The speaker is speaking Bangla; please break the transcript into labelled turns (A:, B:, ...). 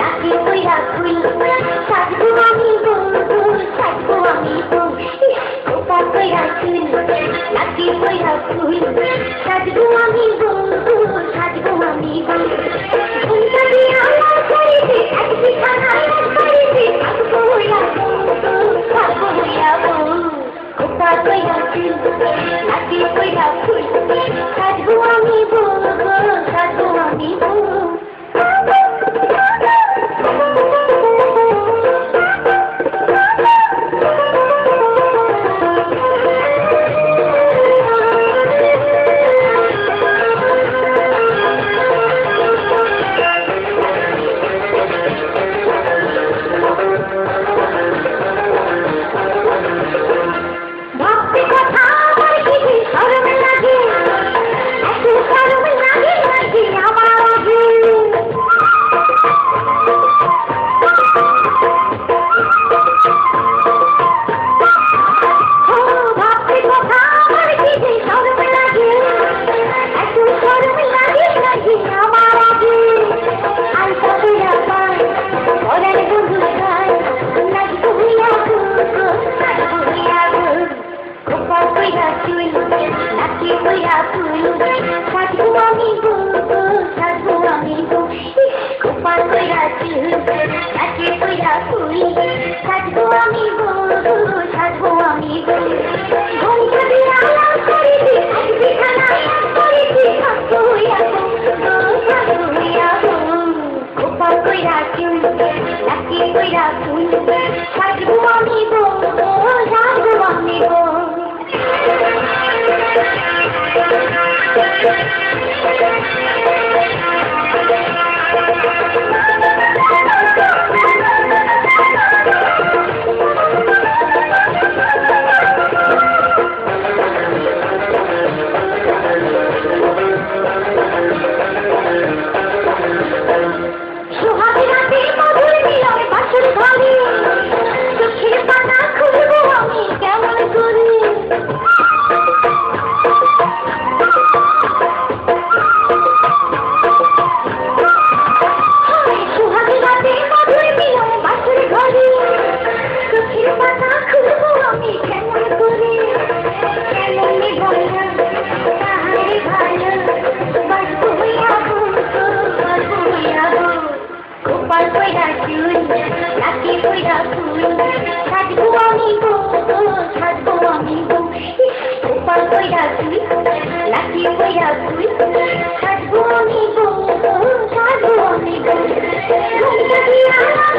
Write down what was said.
A: নাকি কইরা তুই সাজবো আমি বউ সাজবো আমি বউ ওপা কইরা তুই নাকি কইরা তুই সাজবো আমি বউ সাজবো আমি বউ ঘুমটা দিয়ে আমার করিতে এক বিছানায় করিতে থাকবো হইয়া বউ ওপা কইরা তুই নাকি কইরা তুই সাজবো আমি বউ সাজবো আমি বউ Lucky boy, I'm